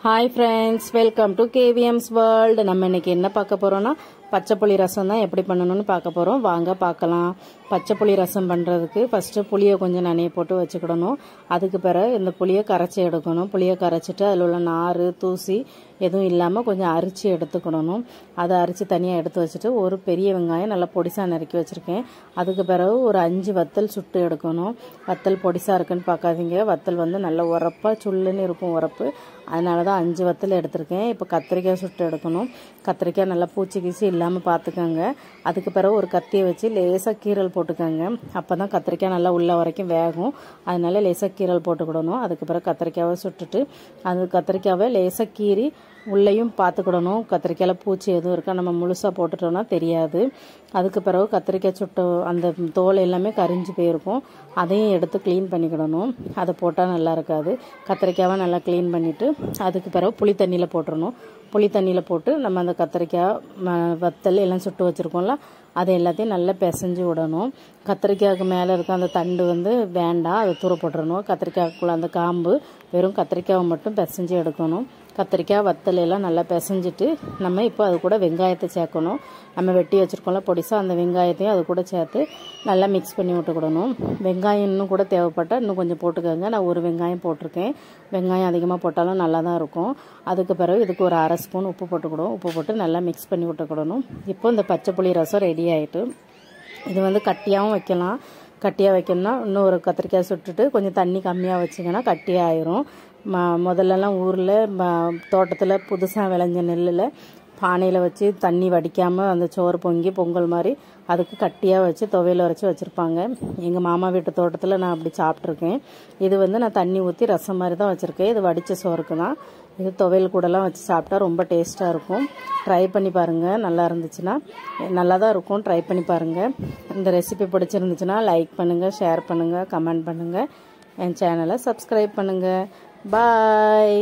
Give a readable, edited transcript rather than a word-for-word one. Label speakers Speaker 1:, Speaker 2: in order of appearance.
Speaker 1: Hi friends, welcome to KVM's World. நம்ம இன்னைக்கு என்ன பார்க்க போறோம்னா பச்சை புளி ரசம் தான் எப்படி பண்ணணும்னு பார்க்க போறோம். வாங்க பார்க்கலாம். பச்சை புளி ரசம் பண்றதுக்கு ஃபர்ஸ்ட் புளியை கொஞ்சம் நனைய போட்டு வச்சுக்கிடணும். அதுக்கு பிறகு இந்த புளியை கரைச்சி எடுக்கணும். புளியை கரைச்சிட்டு அதில் உள்ள நாறு தூசி எதுவும் இல்லாமல் கொஞ்சம் அரிச்சு எடுத்துக்கிடணும். அதை அரிச்சு தனியாக எடுத்து வச்சுட்டு ஒரு பெரிய வெங்காயம் நல்லா பொடிசா நறுக்கி வச்சிருக்கேன். அதுக்கு பிறகு ஒரு 5 வத்தல் சுட்டு எடுக்கணும். வத்தல் பொடிசா இருக்குன்னு பார்க்காதீங்க. வத்தல் வந்து நல்ல உரப்பா சுள்ளுன்னு இருக்கும் உரப்பு. அதனால தான் 5 வத்தல் எடுத்திருக்கேன். இப்போ கத்திரிக்காய் சுட்டு எடுக்கணும். கத்திரிக்காய் நல்லா பூச்சி கீசி இல்லாமல் பார்த்துக்கோங்க. அதுக்கு பிறகு ஒரு கத்தியை வச்சு லேசாக கீரல் போட்டுக்கோங்க. அப்போ தான் கத்திரிக்காய் நல்லா உள்ள வரைக்கும் வேகும். அதனால லேசாக கீரல் போட்டுக்கிடணும். அதுக்கு பிறகு கத்திரிக்காவை சுட்டுட்டு அது கத்திரிக்காவை லேசாக கீறி உள்ளேயும் பார்த்துக்கிடணும். கத்திரிக்காயில் பூச்சி எதுவும் இருக்கா நம்ம முழுசாக போட்டுட்டோம்னா தெரியாது. அதுக்கு பிறகு கத்திரிக்காய் சுட்டு அந்த தோல் எல்லாமே கரிஞ்சு போயிருக்கும். அதையும் எடுத்து க்ளீன் பண்ணிக்கிடணும். அதை போட்டால் நல்லா இருக்காது. கத்திரிக்காவை நல்லா க்ளீன் பண்ணிவிட்டு அதுக்கு பிறகு புளி தண்ணியில் போட்டுடணும். புளி தண்ணியில் போட்டு நம்ம அந்த கத்திரிக்காய் வத்தல் எல்லாம் சுட்டு வச்சுருக்கோம்ல அதை எல்லாத்தையும் நல்லா பிசைஞ்சு விடணும். கத்திரிக்காய்க்கு மேலே இருக்க அந்த தண்டு வந்து வேண்டாம், அதை தூர போட்டுடணும். கத்திரிக்காய்க்குள்ள அந்த காம்பு வெறும் கத்திரிக்காயை மட்டும் பிசைஞ்சு எடுக்கணும். கத்திரிக்காய் வத்தல் எல்லாம் நல்லா பிசைஞ்சிட்டு நம்ம இப்போ அது கூட வெங்காயத்தை சேர்க்கணும். நம்ம வெட்டி வச்சுருக்கோம்ல பொடிசா அந்த வெங்காயத்தையும் அது கூட சேர்த்து நல்லா மிக்ஸ் பண்ணி விட்டுக்கிடணும். வெங்காயம் இன்னும் கூட தேவைப்பட்டால் இன்னும் கொஞ்சம் போட்டுக்கோங்க. நான் ஒரு வெங்காயம் போட்டிருக்கேன். வெங்காயம் அதிகமாக போட்டாலும் நல்லா தான் இருக்கும். அதுக்கு பிறகு இதுக்கு ஒரு 1/2 ஸ்பூன் உப்பு போட்டுக்கிடும். உப்பு போட்டு நல்லா மிக்ஸ் பண்ணி விட்டுக்கிடணும். இப்போ இந்த பச்சை புளி ரசம் ரெடி ஆகிட்டு இது வந்து கட்டியாகவும் வைக்கலாம். கட்டியாக வைக்கணும்னா இன்னும் ஒரு கத்திரிக்காய் சுட்டுட்டு கொஞ்சம் தண்ணி கம்மியாக வச்சிங்கன்னா கட்டியாக ஆயிரும். முதல்லலாம் ஊரில் தோட்டத்தில் புதுசாக விளைஞ்ச நெல்லில் பானையில் வச்சு தண்ணி வடிக்காமல் அந்த சோறு பொங்கி பொங்கல் மாதிரி அதுக்கு கட்டியாக வச்சு துவையில் வரைச்சி வச்சுருப்பாங்க. எங்கள் மாமா வீட்டு தோட்டத்தில் நான் அப்படி சாப்பிட்ருக்கேன். இது வந்து நான் தண்ணி ஊற்றி ரசம் மாதிரி தான் வச்சுருக்கேன். இது வடித்த சோறுக்கு தான். இது துவையல் கூடலாம் வச்சு சாப்பிட்டா ரொம்ப டேஸ்ட்டாக இருக்கும். ட்ரை பண்ணி பாருங்கள். நல்லா இருந்துச்சுன்னா நல்லா தான் இருக்கும். ட்ரை பண்ணி பாருங்கள். இந்த ரெசிபி பிடிச்சிருந்துச்சுன்னா லைக் பண்ணுங்கள், ஷேர் பண்ணுங்கள், கமெண்ட் பண்ணுங்கள். என் சேனலை சப்ஸ்கிரைப் பண்ணுங்கள். பாய்.